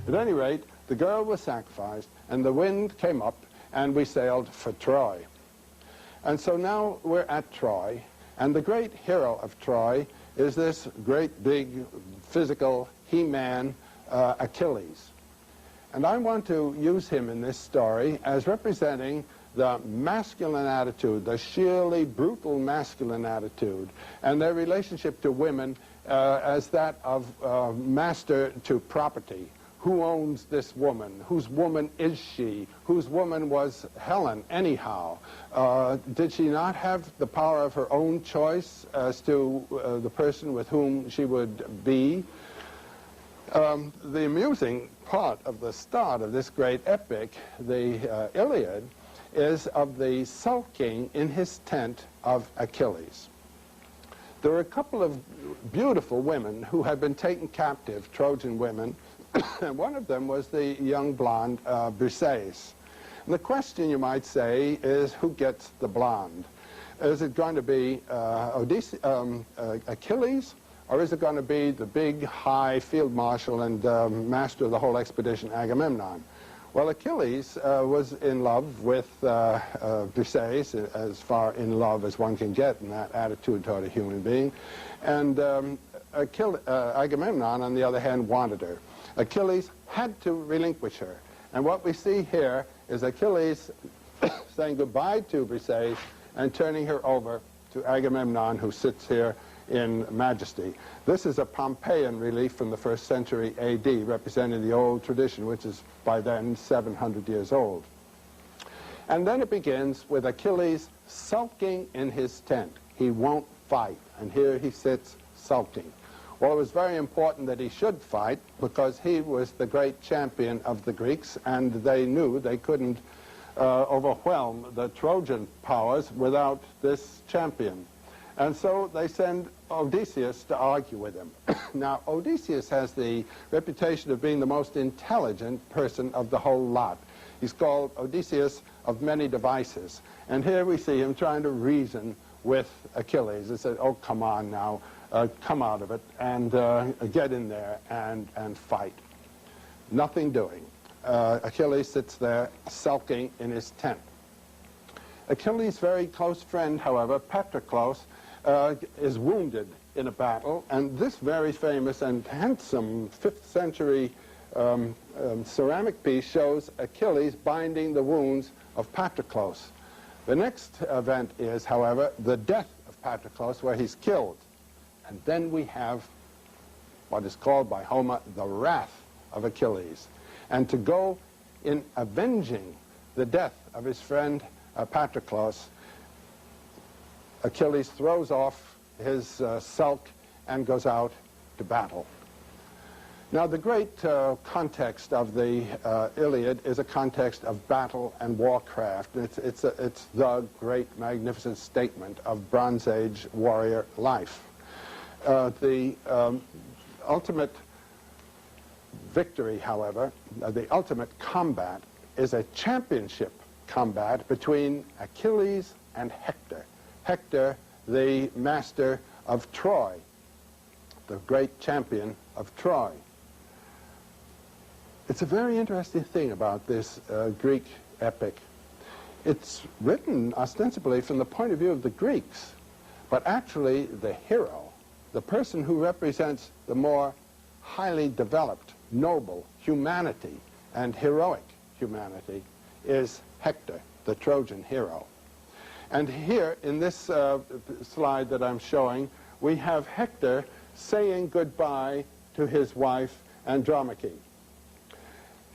At any rate, the girl was sacrificed, and the wind came up, and we sailed for Troy. And so now we're at Troy, and the great hero of Troy is this great big physical he-man, Achilles. And I want to use him in this story as representing the masculine attitude, the sheerly brutal masculine attitude, and their relationship to women as that of master to property. Who owns this woman? Whose woman is she? Whose woman was Helen anyhow? Did she not have the power of her own choice as to the person with whom she would be? The amusing part of the start of this great epic, the Iliad, is of the sulking in his tent of Achilles. There were a couple of beautiful women who had been taken captive, Trojan women, and one of them was the young blonde Briseis. And the question, you might say, is who gets the blonde? Is it going to be Achilles, or is it going to be the big, high field marshal and master of the whole expedition, Agamemnon? Well, Achilles was in love with Briseis, as far in love as one can get in that attitude toward a human being. And Agamemnon, on the other hand, wanted her. Achilles had to relinquish her. And what we see here is Achilles saying goodbye to Briseis and turning her over to Agamemnon, who sits here in majesty. This is a Pompeian relief from the 1st century A.D., representing the old tradition, which is by then 700 years old. And then it begins with Achilles sulking in his tent. He won't fight, and here he sits sulking. Well, it was very important that he should fight because he was the great champion of the Greeks, and they knew they couldn't overwhelm the Trojan powers without this champion. And so they send Odysseus to argue with him. Now, Odysseus has the reputation of being the most intelligent person of the whole lot. He's called Odysseus of many devices. And here we see him trying to reason with Achilles. He said, oh, come on now, come out of it, and get in there and fight. Nothing doing. Achilles sits there sulking in his tent. Achilles' very close friend, however, Patroclus, is wounded in a battle, and this very famous and handsome 5th century ceramic piece shows Achilles binding the wounds of Patroclus. The next event is, however, the death of Patroclus, where he's killed. And then we have what is called by Homer the wrath of Achilles. And to go in avenging the death of his friend Patroclus, Achilles throws off his sulk and goes out to battle. Now, the great context of the Iliad is a context of battle and warcraft. It's the great, magnificent statement of Bronze Age warrior life. The ultimate victory, however, the ultimate combat, is a championship combat between Achilles and Hector. Hector, the master of Troy, the great champion of Troy. It's a very interesting thing about this Greek epic. It's written ostensibly from the point of view of the Greeks, but actually the hero, the person who represents the more highly developed, noble humanity and heroic humanity, is Hector, the Trojan hero. And here in this slide that I'm showing, we have Hector saying goodbye to his wife Andromache.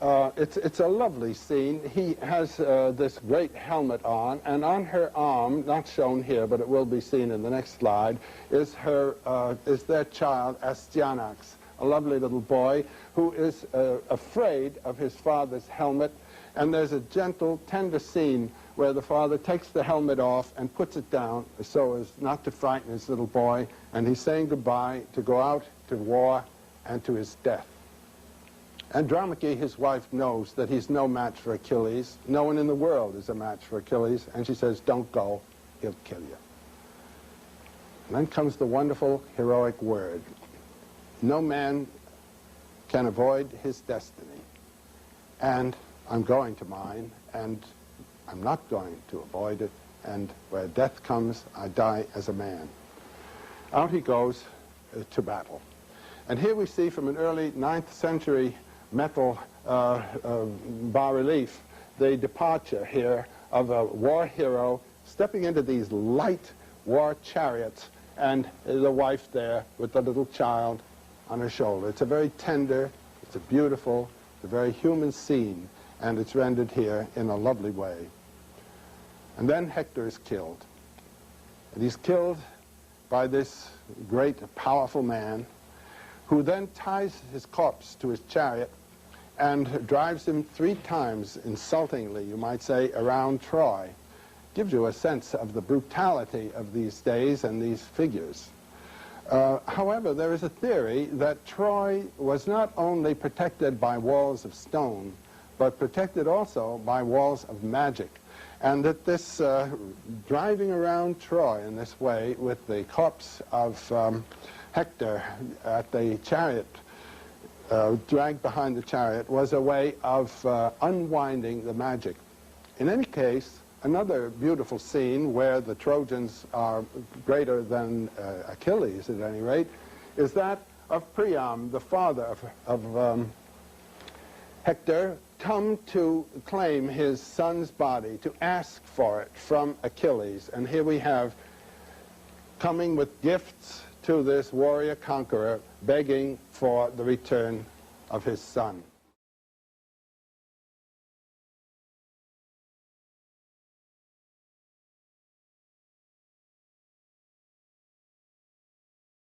It's a lovely scene. He has this great helmet on, and on her arm, not shown here, but it will be seen in the next slide, is their child Astyanax, a lovely little boy who is afraid of his father's helmet. And there's a gentle, tender scene where the father takes the helmet off and puts it down so as not to frighten his little boy, and he's saying goodbye to go out to war and to his death. Andromache, his wife, knows that he's no match for Achilles. No one in the world is a match for Achilles, and she says, don't go, he'll kill you. And then comes the wonderful, heroic word. No man can avoid his destiny. And I'm going to mine, and I'm not going to avoid it, and where death comes, I die as a man. Out he goes to battle. And here we see from an early 9th century metal bas-relief the departure here of a war hero stepping into these light war chariots, and the wife there with the little child on her shoulder. It's a very tender, it's a beautiful, it's a very human scene, and it's rendered here in a lovely way. And then Hector is killed. And he's killed by this great, powerful man, who then ties his corpse to his chariot and drives him 3 times, insultingly, you might say, around Troy. Gives you a sense of the brutality of these days and these figures. However, there is a theory that Troy was not only protected by walls of stone, but protected also by walls of magic. And that this driving around Troy in this way with the corpse of Hector at the chariot, dragged behind the chariot, was a way of unwinding the magic. In any case, another beautiful scene where the Trojans are greater than Achilles, at any rate, is that of Priam, the father of Hector, come to claim his son's body, to ask for it from Achilles. And here we have coming with gifts to this warrior conqueror, begging for the return of his son.